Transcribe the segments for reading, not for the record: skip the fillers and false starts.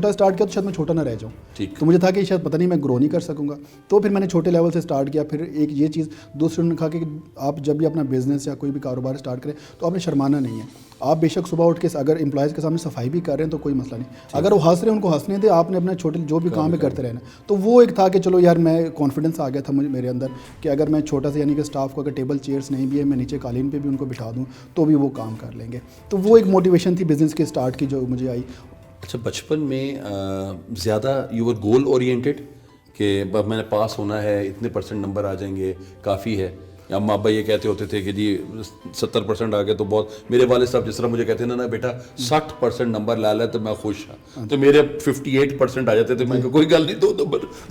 چھوٹا اسٹارٹ کیا تو شاید میں چھوٹا نہ رہ جاؤں. ٹھیک. تو مجھے تھا کہ شاید پتہ نہیں میں گرو نہیں کر سکوں گا. تو پھر میں نے چھوٹے لیول سے اسٹارٹ کیا. پھر ایک یہ چیز دوسرے نے کہا کہ آپ جب بھی اپنا بزنس یا کوئی بھی کاروبار اسٹارٹ کریں تو آپ نے شرمانا نہیں ہے. آپ بے شک صبح اٹھ کے اگر امپلائز کے سامنے صفائی بھی کر رہے ہیں تو کوئی مسئلہ نہیں, اگر وہ ہنس رہے ہیں ان کو ہنسنے دیں, آپ نے اپنا چھوٹے جو بھی کام ہے کرتے رہنا. تو وہ ایک تھا کہ چلو یار میں کانفیڈنس آ گیا تھا میرے اندر کہ اگر میں چھوٹا سا یعنی کہ اسٹاف کو اگر ٹیبل چیئرس نہیں بھی ہے میں نیچے قالین پہ بھی ان کو بٹھا دوں تو بھی وہ کام کر لیں گے. تو وہ ایک موٹیویشن تھی بزنس کے اسٹارٹ کی جو مجھے آئی. اچھا, بچپن میں زیادہ یو ور گول اورینٹیڈ کہ میں نے پاس ہونا ہے, اتنے پرسنٹ نمبر آ جائیں گے کافی ہے, یا ماں ابا یہ کہتے ہوتے تھے کہ جی 70% آ گئے تو بہت, میرے والد صاحب جس طرح مجھے کہتے ہیں نا بیٹا 60% نمبر لا لے تو میں خوش ہوں, تو میرے 58% آ جاتے تھے. میں کوئی گل نہیں,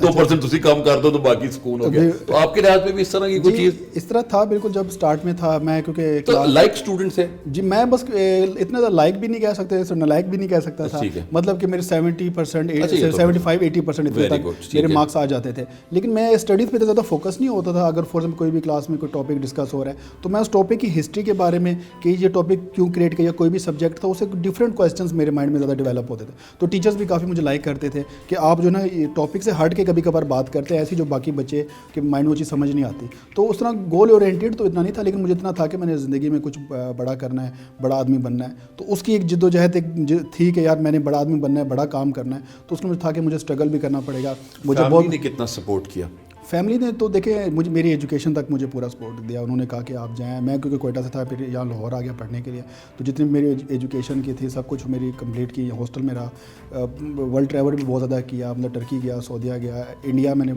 2% تسی کام کر دو تو باقی سکون ہو گیا. تو آپ کے لحاظ میں بھی اس طرح کی کوئی چیز اس طرح تھا بالکل جب اسٹارٹ میں تھا میں, کیونکہ لائک اسٹوڈنٹ سے جی میں بس اتنا زیادہ لائک بھی نہیں کہہ سکتے, نالائک بھی نہیں کہہ سکتا تھا, مطلب کہ میرے 70% 75-80% اتنے تک میرے مارکس آ جاتے تھے. لیکن میں اسٹڈیز پہ تو زیادہ فوکس نہیں ہوتا تھا. اگر فار ایگزامپل کوئی بھی کلاس میں کوئی ٹاپک ڈسکس ہو رہا ہے تو میں اس ٹاپک کی ہسٹری کے بارے میں کہ یہ ٹاپک کیوں کریٹ کیا, کوئی بھی سبجیکٹ تھا اسے ڈفرینٹ کویسچنس میرے مائنڈ میں زیادہ ڈیولپ ہوتے تھے. تو ٹیچرس بھی کافی مجھے لائک کرتے تھے کہ آپ جو نا ٹاپک سے ہٹ کے کبھی کبھار بات کرتے ہیں ایسی جو باقی بچے کے مائنڈ میں وہ چیز سمجھ نہیں آتی. تو اس طرح گول اورینٹیڈ تو اتنا نہیں تھا, لیکن مجھے اتنا تھا کہ میں نے زندگی میں کچھ بڑا کرنا ہے, بڑا آدمی بننا ہے. تو اس کی ایک جد و جہد ایک تھی کہ یار میں نے بڑا آدمی بننا ہے, بڑا کام کرنا ہے. تو اس میں تھا کہ مجھے اسٹرگل بھی کرنا پڑے گا. مجھے بہت کتنا سپورٹ کیا فیملی نے, تو دیکھیں مجھے میری ایجوکیشن تک مجھے پورا سپورٹ دیا. انہوں نے کہا کہ آپ جائیں. میں کیونکہ کوئٹہ سے تھا پھر یہاں لاہور آ گیا پڑھنے کے لیے, تو جتنی میری ایجوکیشن کی تھی سب کچھ میری کمپلیٹ کی. ہاسٹل میرا ورلڈ ٹریول بھی بہت زیادہ کیا, مطلب ٹرکی گیا, سعودیہ گیا, انڈیا میں نے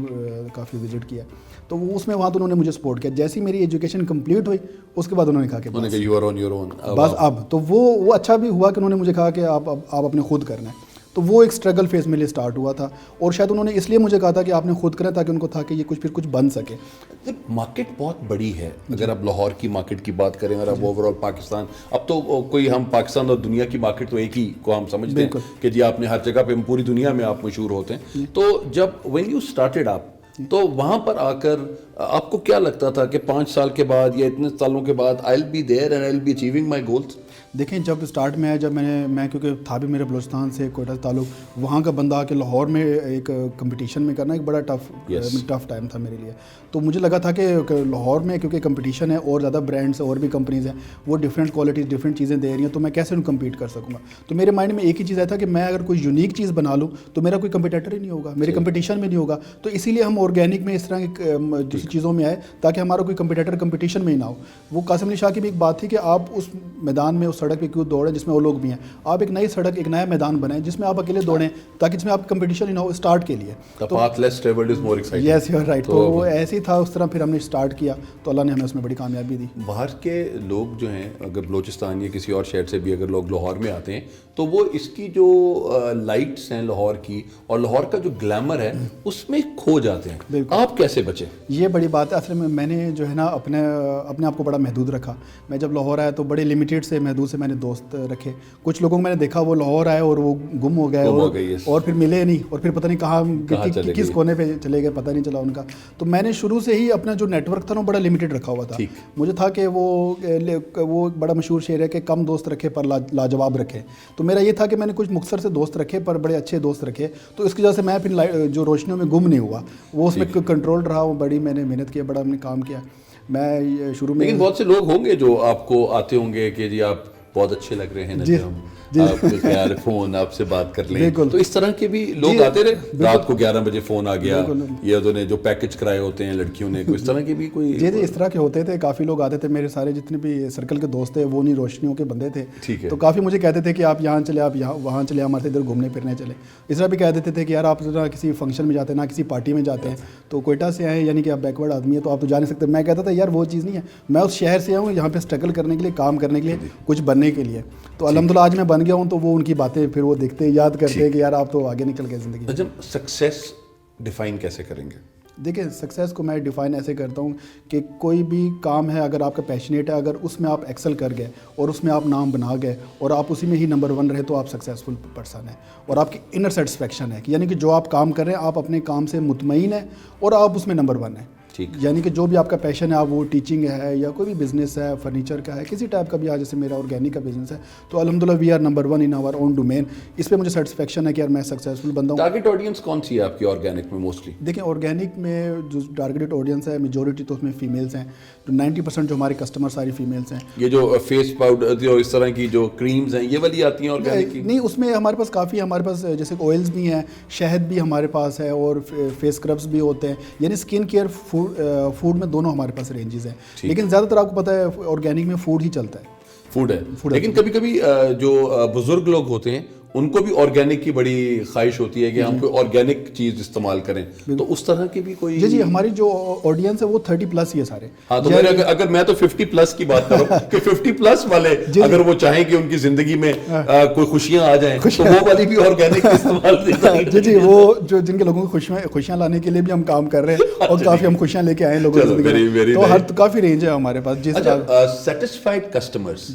کافی وزٹ کیا. تو وہ اس میں وہاں تو انہوں نے مجھے سپورٹ کیا. جیسی میری ایجوکیشن کمپلیٹ ہوئی اس کے بعد انہوں نے کہا کہ you are on your own بس اب تو وہ اچھا بھی ہوا کہ انہوں نے مجھے کہا کہ آپ اپنے خود کرنا ہے. تو وہ ایک اسٹرگل فیز میرے لیے اسٹارٹ ہوا تھا, اور شاید انہوں نے اس لیے مجھے کہا تھا کہ آپ نے خود کریں تاکہ ان کو تھا کہ یہ کچھ بن سکے. مارکیٹ بہت بڑی ہے. اگر آپ لاہور کی مارکیٹ کی بات کریں اور اب اوور آل پاکستان, اب تو کوئی ہم پاکستان اور دنیا کی مارکیٹ تو ایک ہی کو ہم سمجھتے ہیں کہ جی آپ نے ہر جگہ پہ پوری دنیا میں آپ مشہور ہوتے ہیں. تو جب وین یو اسٹارٹیڈ آپ, تو وہاں پر آ کر آپ کو کیا لگتا تھا کہ 5 سال کے بعد یا اتنے سالوں کے بعد I will be there and I will be achieving my goals? دیکھیں جب اسٹارٹ میں آیا, جب میں کیونکہ تھا بھی میرے بلوچستان سے کوئٹہ تعلق, وہاں کا بندہ آ کے لاہور میں ایک کمپٹیشن میں کرنا ایک بڑا ٹف ٹائم تھا میرے لیے. تو مجھے لگا تھا کہ لاہور میں کیونکہ کمپٹیشن ہے اور زیادہ برانڈس اور بھی کمپنیز ہیں, وہ ڈفرینٹ کوالٹیز ڈفرینٹ چیزیں دے رہی ہیں, تو میں کیسے ان کمپیٹ کر سکوں گا. تو میرے مائنڈ میں ایک ہی چیز آیا تھا کہ میں اگر کوئی یونیک چیز بنا لوں تو میرا کوئی کمپیٹیٹر ہی نہیں ہوگا, میرے کمپٹیشن میں نہیں ہوگا. تو اسی لیے ہم آرگینک میں اس طرح کی دوسری چیزوں میں آئے تاکہ ہمارا کوئی کمپیٹیٹر کمپٹیشن میں ہی نہ ہو. وہ قاسم علی شاہ کی بھی ایک بات تھی کہ آپ اس میدان میں اس سڑک پہ کیوں دوڑیں جس میں وہ لوگ بھی ہیں, آپ ایک نئی سڑک ایک نیا میدان بنائیں جس میں آپ اکیلے دوڑیں تاکہ جس میں آپ کمپٹیشن ہی نہ ہو اسٹارٹ کے لیے. Yes you are right. تو وہ ایسے ہی تھا, اس طرح پھر ہم نے اسٹارٹ کیا تو اللہ نے ہمیں اس میں بڑی کامیابی دی. باہر کے لوگ جو ہیں اگر بلوچستان یا کسی اور شہر سے بھی اگر لوگ لاہور میں آتے ہیں تو وہ اس کی جو لائٹس ہیں لاہور کی اور لاہور کا جو گلیمر ہے اس میں کھو جاتے ہیں. آپ کیسے بچے؟ یہ بڑی بات ہے. اصل میں نے جو ہے نا اپنے آپ کو بڑا محدود رکھا. میں جب لاہور آیا تو بڑے لمیٹیڈ سے محدود سے میں نے دوست رکھے. کچھ لوگوں کو میں نے دیکھا وہ لاہور آئے اور وہ گم ہو گئے اور پھر ملے نہیں, اور پھر پتہ نہیں کہاں کس کونے پہ چلے گئے, پتہ نہیں چلا ان کا. تو میں نے شروع سے ہی اپنا جو نیٹ ورک تھا نا بڑا لمیٹیڈ رکھا ہوا تھا. مجھے تھا کہ وہ بڑا مشہور شعر ہے کہ کم دوست رکھے پر لاجواب رکھے. تو میرا یہ تھا کہ میں نے کچھ مختصر سے دوست رکھے پر بڑے اچھے دوست رکھے. تو اس کی وجہ سے میں پھر جو روشنیوں میں گم نہیں ہوا, وہ اس میں کنٹرول رہا. وہ بڑی میں نے محنت کیا, بڑا ہم نے کام کیا. میں شروع میں, لیکن بہت سے لوگ ہوں گے جو آپ کو آتے ہوں گے کہ جی آپ بہت اچھے لگ رہے ہیں, آپ خیال فون آپ سے بات کر لیں. تو اس طرح کے بھی لوگ آتے رہے, رات کو 11 بجے فون آ گیا, یہ انہوں نے جو پیکج کرائے ہوتے ہیں لڑکیوں نے, اس طرح کے بھی کوئی جی اس طرح کے ہوتے تھے. کافی لوگ آتے تھے. میرے سارے جتنے بھی سرکل کے دوست تھے وہ نہیں روشنیوں کے بندے تھے. تو کافی مجھے کہتے تھے کہ آپ یہاں چلے, آپ یہاں وہاں چلے, ہمارے ادھر گھومنے پھرنے چلے. اس طرح بھی کہہ دیتے تھے کہ یار آپ نہ کسی فنکشن میں جاتے ہیں نہ کسی پارٹی میں جاتے ہیں, تو کوئٹہ سے آئے یعنی کہ آپ بیکورڈ آدمی ہیں تو آپ تو جا نہیں سکتے. میں کہتا تھا یار وہ چیز نہیں ہے, میں اس شہر سے آؤں یہاں پہ اسٹرگل کرنے کے لیے, کام کرنے کے لیے, کچھ بننے کے لیے. تو الحمدللہ آج میں بن گیا ہوں. تو وہ ان کی باتیں پھر وہ دیکھتے یاد کرتے ہیں کہ یار آپ تو آگے نکل گئے زندگی میں. جب سکسیس ڈیفائن کیسے کریں گے؟ دیکھیں سکسیس کو میں ڈیفائن ایسے کرتا ہوں کہ کوئی بھی کام ہے اگر آپ کا پیشنیٹ ہے, اگر اس میں آپ ایکسل کر گئے اور اس میں آپ نام بنا گئے اور آپ اسی میں ہی نمبر 1 رہے تو آپ سکسیزفل پرسن ہیں. اور آپ کی انر سیٹسفیکشن ہے کہ یعنی کہ جو آپ کام کر رہے ہیں آپ اپنے کام سے مطمئن ہیں اور آپ اس میں نمبر 1 ہیں. یعنی کہ جو بھی آپ کا پیشن ہے, آپ وہ ٹیچنگ ہے یا کوئی بھی بزنس ہے, فرنیچر کا ہے, کسی ٹائپ کا بھی, جیسے میرا آرگینک کا بزنس ہے, تو الحمدللہ we are number 1 in our own domain. اس پہ مجھے سیٹسفیکشن ہے کہ یار میں سکسیزفل بندہ ہوں. ٹارگیٹ آڈینس کون سی ہے آپ کی آرگینک میں موسٹلی؟ دیکھیں آرگینک میں جو ٹارگیٹڈ آڈینس ہے میجورٹی تو اس میں فیمیلس ہیں, جو 90% جو ہمارے کسٹمر ساری فیمیلس ہیں. یہ جو فیس پاؤڈر جو اس طرح کی جو کریمز ہیں یہ والی آتی ہیں آرگینک کی؟ نہیں, اس میں ہمارے پاس کافی, ہمارے پاس جیسے آئلس بھی ہیں, شہد بھی ہمارے پاس ہے, اور فیس اسکربس بھی ہوتے ہیں, یعنی اسکن کیئر فوڈ میں دونوں ہمارے پاس رینجز ہیں. لیکن زیادہ تر آپ کو پتہ ہے آرگینک میں فوڈ ہی چلتا ہے, فوڈ ہے. لیکن کبھی کبھی جو بزرگ لوگ ہوتے ہیں ان کو بھی آرگینک کی بڑی خواہش ہوتی ہے کہ ہم کوئی آرگینک چیز استعمال کریں, تو اس طرح کی بھی کوئی؟ جی ہماری جو آڈینس ہے وہ 30+ ہی ہے سارے. ہاں تو اگر میں تو 50+ کی بات کروں کہ 50+ والے اگر وہ چاہیں کہ ان کی زندگی میں کوئی خوشیاں آ جائیں تو وہ والی بھی آرگینک استعمال. جی وہ جو جن کے لوگوں کو خوشیاں لانے کے لیے بھی ہم کام کر رہے ہیں, اور کافی ہم خوشیاں لے کے آئے ہیں لوگوں کی, تو ہر کافی رینج ہے ہمارے پاس. جس سیٹسفائڈ کسٹمرز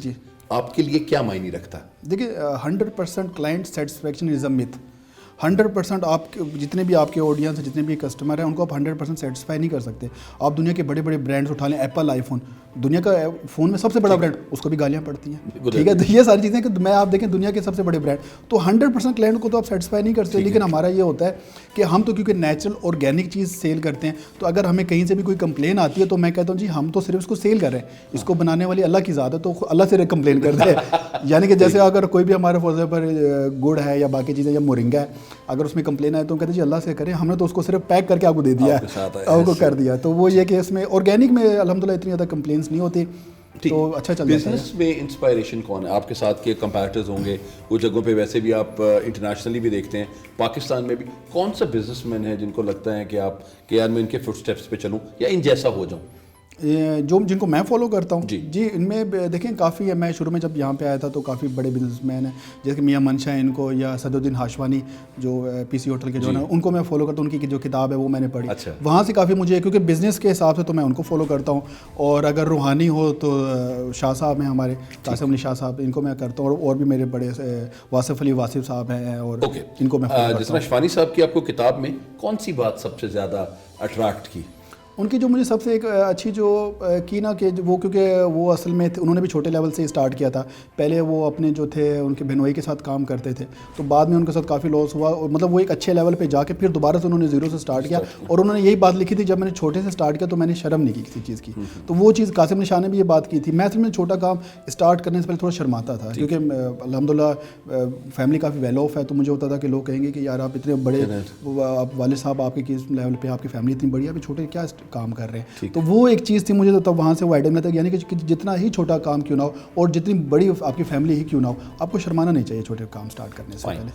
آپ کے لیے کیا معنی رکھتا ہے؟ دیکھیے 100% client satisfaction is a math. 100% آپ جتنے بھی آپ کے آڈینس ہیں, جتنے بھی کسٹمر ہیں, ان کو آپ 100% سیٹسفائی نہیں کر سکتے. آپ دنیا کے بڑے بڑے برانڈس اٹھا لیں, ایپل, آئی فون, دنیا کا فون میں سب سے بڑا برانڈ, اس کو بھی گالیاں پڑتی ہیں, ٹھیک ہے. تو یہ ساری چیزیں کہ میں آپ دیکھیں دنیا کے سب سے بڑے برانڈ, تو 100% کلائنٹ کو تو آپ سیٹسفائی نہیں کرتے. لیکن ہمارا یہ ہوتا ہے کہ ہم تو کیونکہ نیچرل آرگینک چیز سیل کرتے ہیں, تو اگر ہمیں کہیں سے بھی کوئی کمپلین آتی ہے تو میں کہتا ہوں جی ہم تو صرف اس کو سیل کر رہے ہیں, اس کو بنانے والی اللہ کی ذات ہے, تو اللہ سے کمپلین کرتے ہیں. یعنی کہ جیسے اگر کوئی بھی ہمارے فوزے پر گڑ ہے یا باقی چیزیں یا مورنگا ہے, اگر اس میں کمپلین آئے تو ہم کہتے ہیں جی اللہ سے کریں, ہم نے تو اس کو صرف پیک کر کے آپ کو دے دیا ہے, آپ کو کر دیا. تو وہ یہ کہ اس میں آرگینک میں الحمدللہ اتنی زیادہ کمپلینس نہیں ہوتی, تو اچھا چل جاتا ہے. بزنس میں انسپائریشن کون ہے آپ کے ساتھ کے کمپیٹیٹرز ہوں گے کچھ جگہوں پہ, ویسے بھی آپ انٹرنیشنلی بھی دیکھتے ہیں, پاکستان میں بھی کون سا بزنس مین ہے جن کو لگتا ہے کہ آپ کہ یار میں ان کے فٹ اسٹیپس پہ چلوں یا ان جیسا ہو جاؤں؟ جو جن کو میں فالو کرتا ہوں جی ان میں دیکھیں کافی ہے. میں شروع میں جب یہاں پہ آیا تھا تو کافی بڑے بزنس مین ہیں, جیسے کہ میاں منشا ہیں, ان کو, یا صدر الدین ہاشوانی جو پی سی ہوٹل کے جو ہیں, ان کو میں فالو کرتا ہوں. ان کی جو کتاب ہے وہ میں نے پڑھی, وہاں سے کافی مجھے, کیونکہ بزنس کے حساب سے تو میں ان کو فالو کرتا ہوں. اور اگر روحانی ہو تو شاہ صاحب ہیں ہمارے, قاسم علی شاہ صاحب, ان کو میں کرتا ہوں. اور بھی میرے بڑے واصف علی واصف صاحب ہیں, اور ان کو میں فالو کرتا ہوں. جس طرح شفانی صاحب کی آپ کو کتاب میں کون سی بات سب سے زیادہ اٹریکٹ کی؟ ان کی جو مجھے سب سے ایک اچھی جو کی نا کہ وہ, کیونکہ وہ اصل میں انہوں نے بھی چھوٹے لیول سے اسٹارٹ کیا تھا. پہلے وہ اپنے جو تھے ان کے بہنوئی کے ساتھ کام کرتے تھے, تو بعد میں ان کے ساتھ کافی لاس ہوا, اور مطلب وہ ایک اچھے لیول پہ جا کے پھر دوبارہ سے انہوں نے زیرو سے اسٹارٹ کیا. اور انہوں نے یہی بات لکھی تھی, جب میں نے چھوٹے سے اسٹارٹ کیا تو میں نے شرم نہیں کی کسی چیز کی. تو وہ چیز قاسم نشان نے بھی یہ بات کی تھی. میں اصل میں چھوٹا کام اسٹارٹ کرنے سے پہلے تھوڑا شرماتا تھا, کیونکہ الحمدللہ فیملی کافی ویل آف ہے, تو مجھے ہوتا تھا کہ لوگ کہیں گے کہ یار آپ اتنے بڑے, آپ والد صاحب آپ کے کس لیول پہ, آپ کی فیملی اتنی بڑی ہے, ابھی چھوٹے کیا کام کر رہے ہیں. تو وہ ایک چیز تھی مجھے, تب وہاں سے وہ آئیڈیا ملتا ہے, یعنی کہ جتنا ہی چھوٹا کام کیوں نہ ہو اور جتنی بڑی آپ کی فیملی ہی کیوں نہ ہو, آپ کو شرمانا نہیں چاہیے چھوٹے کام سٹارٹ کرنے سے پہلے.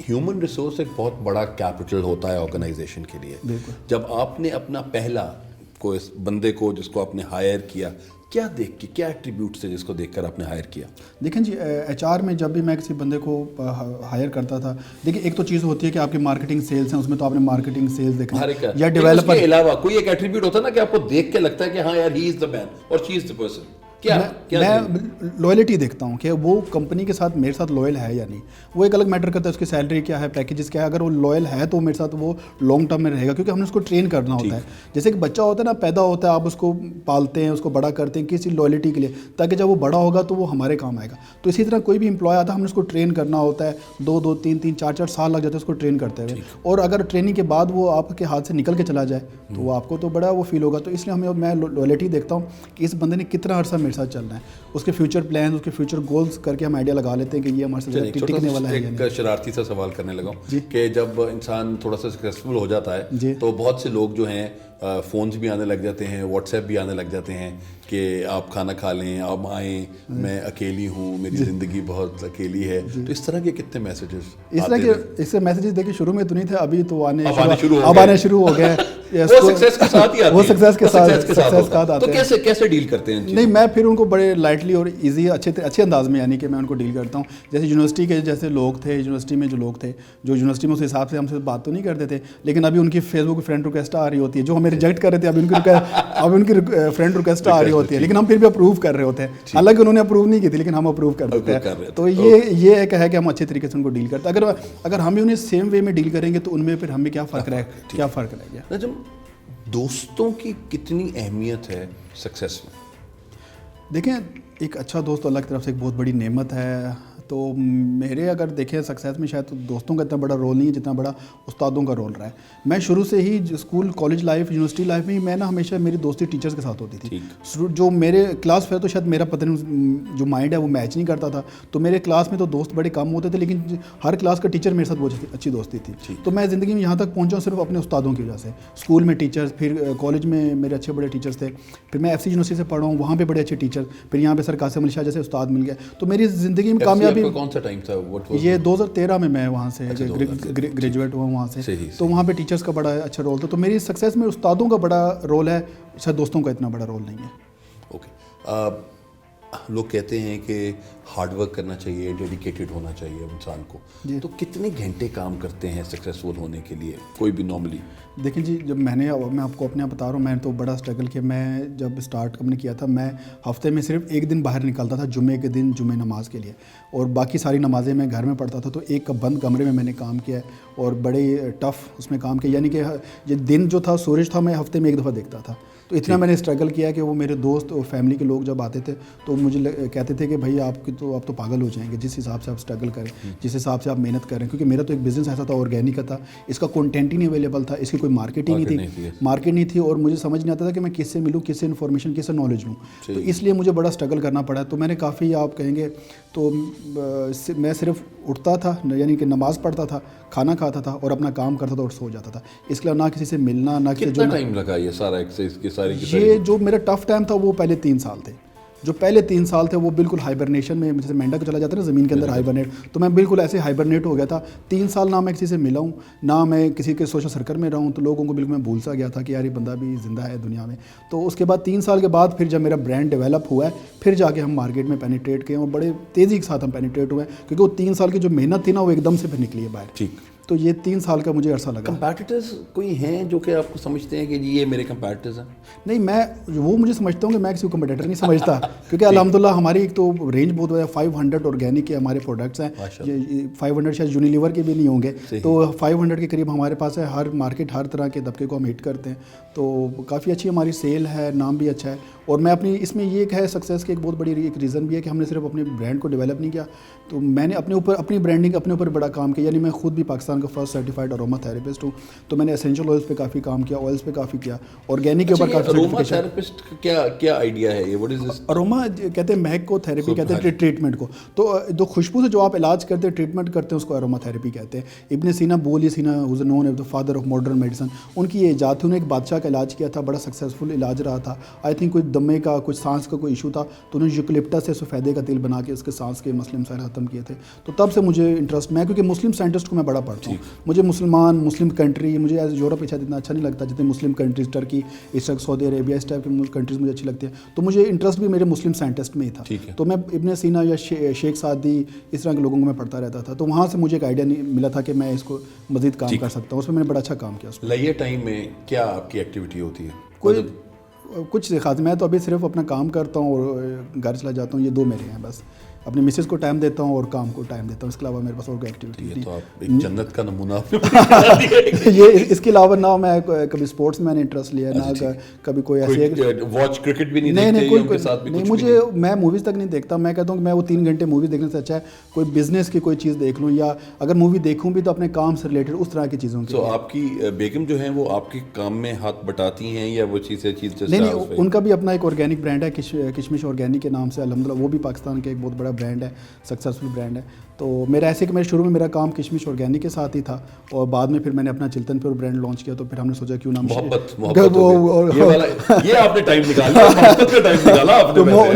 ہیومن ریسورس ایک بہت بڑا کیپٹل ہوتا ہے آرگنائزیشن کے لیے. جب آپ نے اپنا پہلا کوئی بندے کو جس کو آپ نے ہائر کیا, کیا دیکھ کے, کیا ایٹریبیوٹس تھے جس کو دیکھ کر آپ نے ہائر کیا؟ دیکھیں جی ایچ آر میں جب بھی میں کسی بندے کو ہائر کرتا تھا, دیکھیں ایک تو چیز ہوتی ہے کہ آپ کی مارکیٹنگ سیلس ہیں, اس میں تو آپ نے مارکیٹنگ سیلس دیکھنا ہے, یا ڈیولپر کے علاوہ کوئی ایک ایٹریبیوٹ ہوتا ہے نا کہ آپ کو دیکھ کے لگتا ہے کہ ہاں یار ہی از دا مین اور شی از دا پرسن. میں لوئلٹی دیکھتا ہوں کہ وہ کمپنی کے ساتھ میرے ساتھ لوئل ہے یا نہیں. وہ ایک الگ میٹر کرتا ہے, اس کی سیلری کیا ہے, پیکیجز کیا ہے. اگر وہ لوئل ہے تو میرے ساتھ وہ لانگ ٹرم میں رہے گا, کیونکہ ہم نے اس کو ٹرین کرنا ہوتا ہے. جیسے کہ بچہ ہوتا ہے نا, پیدا ہوتا ہے, آپ اس کو پالتے ہیں, اس کو بڑا کرتے ہیں کسی لوئلٹی کے لیے, تاکہ جب وہ بڑا ہوگا تو وہ ہمارے کام آئے گا. تو اسی طرح کوئی بھی امپلائی آتا ہے, ہم نے اس کو ٹرین کرنا ہوتا ہے, 2-3-4 سال لگ جاتے ہیں اس کو ٹرین کرتے ہوئے. اور اگر ٹریننگ کے بعد وہ آپ کے ہاتھ سے نکل کے چلا جائے تو وہ آپ کو تو بڑا وہ فیل ہوگا. تو اس لیے میں لوئلٹی دیکھتا ہوں کہ اس بندے نے کتنا عرصہ میرے ساتھ چلنا ہے, اس کے فیوچر پلانز, اس کے فیوچر گولز کر کے ہم آئیڈیا لگا لیتے ہیں کہ یہ ہمارے ساتھ ٹکنے والا ہے. ایک شرارتی سا سوال کرنے لگا ہوں کہ جب انسان تھوڑا سا سکسیسفل ہو جاتا ہے تو بہت سے لوگ جو ہیں فونز بھی آنے لگ جاتے ہیں, واٹس ایپ بھی آنے لگ جاتے ہیں کہ آپ کھانا کھا لیں, آپ آئیں, میں اکیلی ہوں, میری زندگی بہت اکیلی ہے. تو اس طرح کے کتنے میسیجز, اس طرح کے اس سے میسیجز دیکھیں شروع میں تو نہیں تھے, ابھی تو آنے شروع ہو گئے. وہ سکسیس کے ساتھ ہی آتے ہیں, وہ سکسیس کے ساتھ آتے ہیں. تو کیسے ڈیل کرتے ہیں؟ نہیں, میں پھر ان کو بڑے لائٹلی اور ایزی اچھے انداز میں, یعنی کہ میں ان کو ڈیل کرتا ہوں. جیسے یونیورسٹی کے جیسے لوگ تھے, یونیورسٹی میں جو لوگ تھے, جو یونیورسٹی میں اس حساب سے ہم سے بات تو نہیں کرتے تھے, لیکن ابھی ان کی فیس بک فرینڈ ریکویسٹ آ رہی ہوتی ہے, جو ہمیں ریجیکٹ کر رہے تھے اب ان کی فرینڈ ریکویسٹ آ رہی ہوتی ہے, لیکن ہم پھر بھی اپروو کر رہے ہوتے ہیں. حالانکہ انہوں نے اپروو نہیں کی تھی, لیکن ہم اپروو کر دیتے ہیں. تو یہ ایک ہے کہ ہم اچھے طریقے سے ان کو ڈیل کرتے ہیں. اگر ہم بھی انہیں سیم وے میں ڈیل کریں گے تو ان میں پھر ہمیں کیا فرق رہے گا. دوستوں کی کتنی اہمیت ہے سکسیس میں؟ دیکھیں ایک اچھا دوست اللہ کی طرف سے ایک بہت بڑی نعمت ہے. تو میرے اگر دیکھیں سکسیس میں شاید دوستوں کا اتنا بڑا رول نہیں ہے جتنا بڑا استادوں کا رول رہا ہے. میں شروع سے ہی school college life university life میں میں نا ہمیشہ میری دوستی ٹیچرز کے ساتھ ہوتی تھی. جو میرے کلاس فیئر تو شاید میرا پتہ نہیں جو مائنڈ ہے وہ میچ نہیں کرتا تھا, تو میرے کلاس میں تو دوست بڑے کم ہوتے تھے, لیکن ہر کلاس کا ٹیچر میرے ساتھ بہت اچھی دوستی تھی. تو میں زندگی میں یہاں تک پہنچا ہوں صرف اپنے استادوں کی وجہ سے. اسکول میں ٹیچرز, پھر کالج میں میرے اچھے بڑے ٹیچرز تھے, پھر میں ایف سی یونیورسٹی سے پڑھا ہوں, وہاں پہ بڑے اچھے ٹیچر, پھر یہاں پہ سر قاسم علی شاہ جیسے استاد مل گئے. تو میری زندگی میں کامیابی کون سا ٹائم تھا؟ یہ 2013 میں وہاں سے گریجویٹ ہوا وہاں سے. تو وہاں پہ ٹیچرز کا بڑا اچھا رول تھا. تو میری سکسیس میں استادوں کا بڑا رول ہے, شاید دوستوں کا اتنا بڑا رول نہیں ہے. اوکے. لوگ کہتے ہیں کہ ہارڈ ورک کرنا چاہیے, ڈیڈیکیٹڈ ہونا چاہیے انسان کو. تو کتنے گھنٹے کام کرتے ہیں سکسیسفل ہونے کے لیے کوئی بھی نارملی؟ دیکھیں جی, جب میں آپ کو اپنے آپ بتا رہا ہوں, میں نے تو بڑا اسٹرگل کیا. میں جب اسٹارٹ نے کیا تھا, میں ہفتے میں صرف ایک دن باہر نکلتا تھا, جمعے کے دن جمعہ نماز کے لیے, اور باقی ساری نمازیں میں گھر میں پڑھتا تھا. تو ایک بند کمرے میں نے کام کیا ہے اور بڑے ٹف اس میں کام کیا. یعنی کہ یہ دن جو تھا سورج تھا, میں ہفتے میں ایک دفعہ دیکھتا تھا. تو اتنا میں نے اسٹرگل کیا کہ وہ میرے دوست اور فیملی کے لوگ جب آتے تھے تو مجھے کہتے تھے کہ بھائی آپ تو پاگل ہو جائیں گے جس حساب سے آپ اسٹرگل کریں, جس حساب سے آپ محنت کریں. کیونکہ میرا تو ایک بزنس ایسا تھا آرگینک کا تھا, اس کا کنٹینٹ ہی نہیں اویلیبل تھا, اس کی کوئی مارکیٹ ہی نہیں تھی, اور مجھے سمجھ نہیں آتا تھا کہ میں کس سے ملوں, کس سے انفارمیشن, کس سے نالج لوں. تو اس لیے مجھے بڑا اسٹرگل کرنا پڑا. تو میں نے کافی, آپ کہیں گے تو میں صرف اٹھتا تھا, یعنی کہ نماز پڑھتا تھا, کھانا کھاتا تھا اور اپنا کام کرتا تھا اور سو جاتا تھا. اس کے علاوہ نہ کسی سے ملنا, نہ کسی. کتنا ٹائم لگا یہ سارا ایکسرسائز کی ساری یہ جو میرا ٹف ٹائم تھا وہ پہلے 3 سال تھے. جو پہلے 3 سال تھے وہ بالکل ہائبرنیشن میں, جیسے مینڈا کو چلا جاتا ہے نا زمین کے اندر ہائبرنیٹ, تو میں بالکل ایسے ہائبرنیٹ ہو گیا تھا. 3 سال نہ میں کسی سے ملا ہوں, نہ میں کسی کے سوشل سرکل میں رہا ہوں. تو لوگوں کو بالکل میں بھول سا گیا تھا کہ یار یہ بندہ بھی زندہ ہے دنیا میں. تو اس کے بعد 3 سال کے بعد پھر جب میرا برانڈ ڈیولپ ہوا ہے, پھر جا کے ہم مارکیٹ میں پینیٹریٹ کیے, اور بڑے تیزی کے ساتھ ہم پینیٹریٹ ہوئے, کیونکہ وہ 3 سال کی جو محنت تھی نا وہ ایک دم سے پھر نکلی ہے باہر. ٹھیک. تو یہ 3 سال کا مجھے عرصہ لگا. کمپیٹیٹرز کوئی ہیں جو کہ آپ کو سمجھتے ہیں کہ جی یہ میرے کمپیٹیٹرز ہیں؟ نہیں, میں وہ مجھے سمجھتا ہوں کہ میں کسی کو کمپیٹیٹر نہیں سمجھتا, کیونکہ الحمدللہ ہماری ایک تو رینج بہت ہے. 500 آرگینک کے ہمارے پروڈکٹس ہیں, 500 شاید یونیلیور کے بھی نہیں ہوں گے, تو 500 کے قریب ہمارے پاس ہے. ہر مارکیٹ, ہر طرح کے طبقے کو ہم ہٹ کرتے ہیں. تو کافی اچھی ہماری سیل ہے, نام بھی اچھا ہے. اور میں اپنی اس میں یہ ایک ہے سکسیس کی ایک بہت بڑی ایک ریزن بھی ہے کہ ہم نے صرف اپنے برانڈ کو ڈیولپ نہیں کیا, تو میں نے اپنے اوپر اپنی برانڈنگ اپنے اوپر بڑا کام کیا. یعنی میں خود بھی پاکستان کا فرسٹ سرٹیفائڈ اروما تھراپسٹ ہوں, تو میں نے اسینشل آئلس پہ کافی کام کیا, آئلس پہ کافی کیا, آرگینک کے اوپر کافی. اروما تھراپسٹ کیا آئیڈیا ہے یہ؟ What is this? اروما کہتے ہیں مہک کو, تھیراپی کہتے ہیں ٹریٹمنٹ کو. تو خوشبو سے جو آپ علاج کرتے ہیں, ٹریٹمنٹ کرتے ہیں, اس کو اروما تھراپی کہتے ہیں. Ibn Sina, Bu Ali Sina, who's known as the father of modern medicine, ان کی یہ ایجاد تھی. انہوں نے ایک بادشاہ کا علاج کیا تھا, بڑا سکسیزفل علاج رہا تھا. آئی تھنک کوئی دمے کا, کچھ سانس کا کوئی ایشو تھا, تو انہوں نے یوکلپٹس سے سفیدے کا تیل بنا کے اس کے سانس کے مسئلے مسائل ختم کیے تھے. تو تب سے مجھے انٹرسٹ, میں کیونکہ مسلم سائنٹسٹ کو میں بڑا پڑھتا ہوں, مجھے مسلم کنٹری, مجھے ایز یورپ اتنا اچھا نہیں لگتا جتنے مسلم کنٹریز, ٹرکی, اس طرح سعودی عربیہ, اس ٹائپ کی کنٹریز مجھے اچھی لگتی ہیں. تو مجھے انٹرسٹ بھی میرے مسلم سائنٹسٹ میں ہی تھا. تو میں ابن سینا یا شیخ سعدی اس طرح کے لوگوں کو میں پڑھتا رہتا تھا. تو وہاں سے مجھے ایک آئیڈیا ملا تھا کہ میں اس کو مزید کام کر سکتا ہوں. اس میں میں نے بڑا اچھا کام کیا. لیجر ٹائم میں کیا آپ کی ایکٹیویٹی ہوتی ہے؟ کوئی کچھ خاص, میں تو ابھی صرف اپنا کام کرتا ہوں اور گھر چلا جاتا ہوں, یہ 2 میرے ہیں بس. اپنے مسز کو ٹائم دیتا ہوں اور کام کو ٹائم دیتا ہوں, اس کے علاوہ میرے پاس اور کوئی ایکٹیویٹی نہیں. تو آپ ایک جنت کا نمونہ. یہ اس کے علاوہ نہ میں کبھی اسپورٹس میں نے انٹرسٹ لیا, نہ کبھی کوئی ایسے واچ کرکٹ بھی نہیں. مجھے, میں موویز تک نہیں دیکھتا. میں کہتا ہوں کہ میں وہ 3 گھنٹے مووی دیکھنے سے اچھا ہے کوئی بزنس کی کوئی چیز دیکھ لوں, یا اگر مووی دیکھوں بھی تو اپنے کام سے ریلیٹڈ اس طرح کی چیزوں کی. تو آپ کی بیگم جو ہیں وہ آپ کے کام میں ہاتھ بٹاتی ہیں یا وہ چیز نہیں, ان کا بھی اپنا ایک آرگینک برانڈ ہے, کشمش آرگینک کے نام سے, الحمدللہ وہ بھی پاکستان کا ایک بہت بڑا برانڈ ہے, سکسیزفل برانڈ ہے. تو میرا ایسے کہ میں شروع میں میرا کام کشمش آرگینک کے ساتھ ہی تھا, اور بعد میں پھر میں نے اپنا چلتن پیور برانڈ لانچ کیا. تو پھر ہم نے سوچا کیوں نہ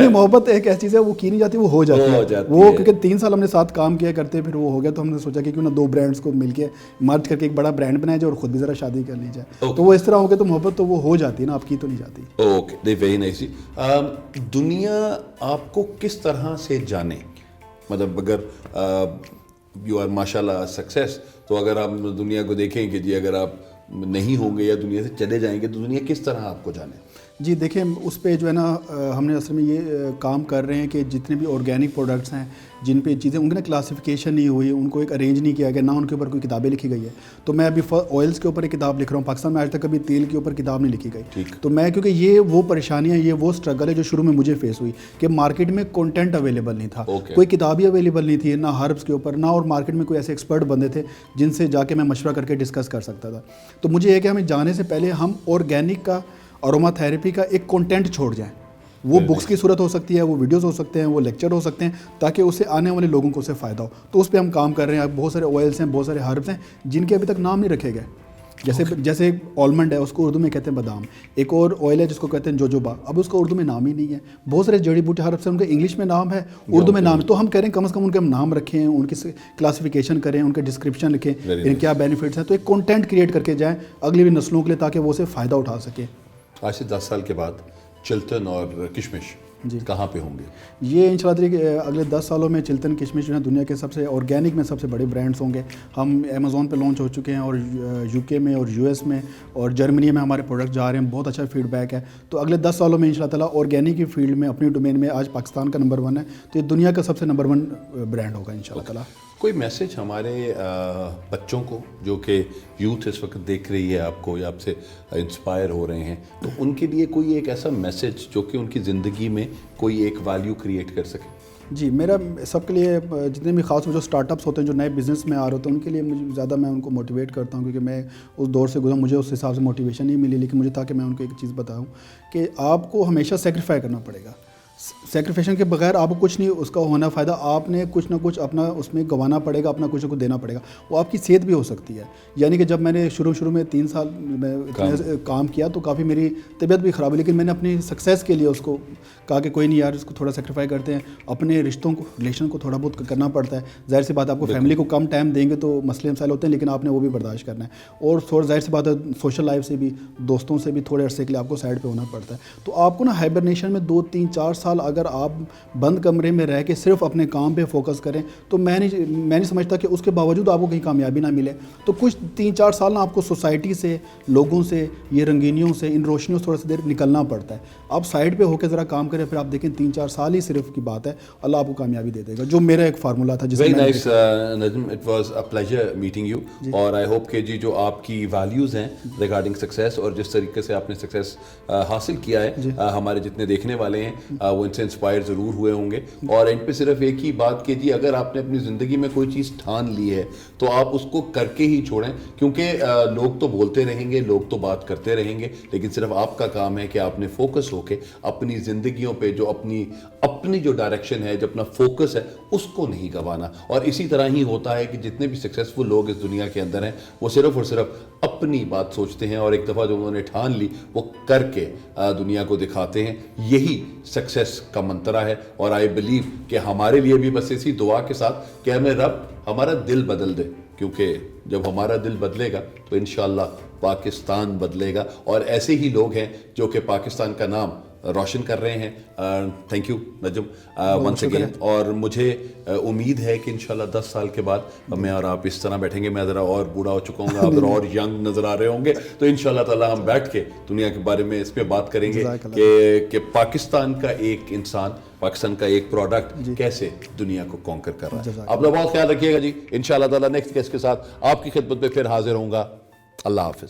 محبت ایک ایسی چیز ہے وہ کی نہیں جاتی, وہ ہو جاتی ہے. وہ کیونکہ 3 سال ہم نے ساتھ کام کیا کرتے, پھر وہ ہو گیا. تو ہم نے سوچا کہ کیوں نہ 2 برانڈس کو مل کے مرج کر کے ایک بڑا برانڈ بنایا جائے اور خود بھی ذرا شادی کر لی جائے. تو وہ اس طرح ہو گیا, تو محبت تو وہ ہو جاتی ہے نا, آپ کی تو نہیں جاتی. Okay, very nice. دنیا آپ کو کس طرح سے جانے, مطلب اگر یو آر ماشاء اللہ سکسیس, تو اگر آپ دنیا کو دیکھیں کہ جی اگر آپ نہیں ہوں گے یا دنیا سے چلے جائیں گے تو دنیا کس طرح آپ کو جانے؟ جی دیکھیں اس پہ جو ہے نا ہم نے اصل میں یہ کام کر رہے ہیں کہ جتنے بھی آرگینک پروڈکٹس ہیں جن پہ چیزیں ان کی نا کلاسیفیکیشن نہیں ہوئی, ان کو ایک ارینج نہیں کیا گیا, نہ ان کے اوپر کوئی کتابیں لکھی گئی ہے. تو میں ابھی آئلس کے اوپر ایک کتاب لکھ رہا ہوں, پاکستان میں آج تک کبھی تیل کے اوپر کتاب نہیں لکھی گئی. تو میں کیونکہ یہ وہ پریشانیاں, یہ وہ اسٹرگل ہے جو شروع میں مجھے فیس ہوئی کہ مارکیٹ میں کنٹینٹ اویلیبل نہیں تھا, کوئی کتاب ہی اویلیبل نہیں تھی, نہ ہربس کے اوپر, نہ اور مارکیٹ میں کوئی ایسے ایکسپرٹ بندے تھے جن سے جا کے میں مشورہ کر کے ڈسکس کر سکتا تھا. تو مجھے یہ کہ ہمیں جانے سے پہلے ہم آرگینک کا, اروما تھیراپی کا ایک کنٹینٹ چھوڑ جائیں. وہ بکس کی صورت ہو سکتی ہے, وہ ویڈیوز ہو سکتے ہیں, وہ لیکچر ہو سکتے ہیں, تاکہ اس سے آنے والے لوگوں کو اس سے فائدہ ہو. تو اس پہ ہم کام کر رہے ہیں. بہت سارے آئلس ہیں, بہت سارے ہربس ہیں جن کے ابھی تک نام نہیں رکھے گئے. جیسے آلمنڈ ہے, اس کو اردو میں کہتے ہیں بادام. ایک اور آئل ہے جس کو کہتے ہیں جوجوبا, اب اس کا اردو میں نام ہی نہیں ہے. بہت سارے جڑی بوٹی ہربس ہیں, ان کا انگلش میں نام ہے, اردو میں نام ہے. تو ہم کہہ رہے ہیں کم از کم ان کے ہم نام رکھیں, ان کی کلاسیفیکیشن کریں, ان کے ڈسکرپشن لکھیں, ان کیا بینیفٹس ہیں. تو ایک کنٹینٹ کریٹ کر کے جائیں اگلی بھی نسلوں کے لیے, تاکہ وہ اسے فائدہ اٹھا سکیں. آج سے 10 سال کے بعد چلتن اور کشمش کہاں پہ ہوں گے؟ یہ انشاءاللہ اگلے 10 سالوں میں چلتن کشمش جو ہے دنیا کے سب سے آرگینک میں سب سے بڑے برانڈس ہوں گے. ہم امیزون پہ لانچ ہو چکے ہیں, اور یو کے میں اور یو ایس میں اور جرمنی میں ہمارے پروڈکٹ جا رہے ہیں. بہت اچھا فیڈ بیک ہے. تو اگلے 10 سالوں میں انشاءاللہ تعالیٰ آرگینک کی فیلڈ میں اپنی ڈومین میں آج پاکستان کا نمبر 1 ہے, تو یہ دنیا کا سب سے نمبر 1 برانڈ ہوگا انشاءاللہ تعالیٰ. کوئی میسج ہمارے بچوں کو جو کہ یوتھ اس وقت دیکھ رہی ہے آپ کو یا آپ سے انسپائر ہو رہے ہیں, تو ان کے لیے کوئی ایک ایسا میسج جو کہ ان کی زندگی میں کوئی ایک ویلیو کریٹ کر سکے؟ جی میرا سب کے لیے, جتنے بھی خاص جو اسٹارٹ اپس ہوتے ہیں, جو نئے بزنس میں آ رہے ہوتے ہیں, ان کے لیے مجھے زیادہ میں ان کو موٹیویٹ کرتا ہوں, کیونکہ میں اس دور سے گزرا, مجھے اس حساب سے موٹیویشن نہیں ملی. لیکن مجھے تاکہ میں ان کو ایک چیز بتاؤں کہ آپ کو ہمیشہ سیکریفائی کرنا پڑے گا. سیکریفیشن کے بغیر آپ کو کچھ نہیں اس کا ہونا فائدہ. آپ نے کچھ نہ کچھ اپنا اس میں گنوانا پڑے گا, اپنا کچھ نہ کچھ دینا پڑے گا. وہ آپ کی صحت بھی ہو سکتی ہے. یعنی کہ جب میں نے شروع میں 3 سال میں کام کیا تو کافی میری طبیعت بھی خراب ہوئی, لیکن میں نے اپنی سکسیس کے لیے اس کو کہا کہ کوئی نہیں یار, اس کو تھوڑا سیکریفائی کرتے ہیں. اپنے رشتوں کو, ریلیشن کو تھوڑا بہت کرنا پڑتا ہے. ظاہر سی بات, آپ کو فیملی کو کم ٹائم دیں گے تو مسئلے مسائل ہوتے ہیں, لیکن آپ نے وہ بھی برداشت کرنا ہے. اور تھوڑا ظاہر سی بات ہے, سوشل لائف سے بھی, دوستوں سے بھی تھوڑے عرصے کے لیے آپ کو سائڈ پہ ہونا پڑتا ہے. تو آپ کو نا ہائبرنیشن میں 2 3 4 سال اگر آپ بند کمرے میں رہ کے صرف اپنے کام پہ فوکس کریں, تو میں نہیں سمجھتا کہ اس کے باوجود آپ کو کہیں کامیابی نہ ملے. تو کچھ 3 4 سال نا آپ کو سوسائٹی سے, لوگوں سے, یہ رنگینیوں سے, ان روشنیوں سے تھوڑا سا دیر نکلنا پڑتا ہے. آپ سائڈ پہ ہو کے ذرا کام کریں, پھر آپ دیکھیں 3 4 سال ہی صرف کی بات ہے, اللہ آپ کو کامیابی دے دے گا. جو میرا ایک فارمولا تھا جس میں nice Najm, it was a pleasure meeting you. اور آئی ہوپ کہ جو آپ کی ویلیوز ہیں ریگارڈنگ سکسیس, اور جس طریقے سے آپ نے سکسیس حاصل کیا ہے, ہمارے جتنے دیکھنے والے ہیں وہ ان سے انسپائر ضرور ہوئے ہوں گے. اور اینڈ پہ صرف ایک ہی بات کہ جی اگر آپ نے اپنی زندگی میں کوئی چیز ٹھان لی ہے تو آپ اس کو کر کے ہی چھوڑیں, کیونکہ لوگ تو بولتے رہیں گے, لوگ تو بات کرتے رہیں گے, لیکن صرف آپ کا کام ہے کہ آپ نے فوکس ہو کے اپنی زندگیوں پہ جو اپنی جو ڈائریکشن ہے, جو اپنا فوکس ہے, اس کو نہیں گنوانا. اور اسی طرح ہی ہوتا ہے کہ جتنے بھی سکسیسفل لوگ اس دنیا کے اندر ہیں وہ صرف اور صرف اپنی بات سوچتے ہیں, اور ایک دفعہ جو انہوں نے ٹھان لی وہ کر کے دنیا کو دکھاتے ہیں. یہی سکسیس کا منترا ہے. اور آئی بلیو کہ ہمارے لیے بھی بس اسی دعا کے ساتھ کہ ہمیں رب ہمارا دل بدل دے, کیونکہ جب ہمارا دل بدلے گا تو انشاءاللہ پاکستان بدلے گا. اور ایسے ہی لوگ ہیں جو کہ پاکستان کا نام روشن کر رہے ہیں. Thank you Najm once again. اور مجھے امید ہے کہ انشاءاللہ 10 سال کے بعد میں اور آپ اس طرح بیٹھیں گے, میں ذرا اور بوڑھا ہو چکا ہوں گا, آپ ذرا اور ینگ نظر آ رہے ہوں گے, تو انشاءاللہ تعالیٰ ہم بیٹھ کے دنیا کے بارے میں اس پہ بات کریں گے کہ پاکستان کا ایک انسان, پاکستان کا ایک پروڈکٹ کیسے دنیا کو کانکر کر رہا ہے. آپ لوگ بہت خیال رکھیے گا جی. انشاءاللہ تعالیٰ نیکسٹ گیسٹ کے ساتھ آپ کی خدمت میں پھر حاضر ہوں گا. اللہ حافظ.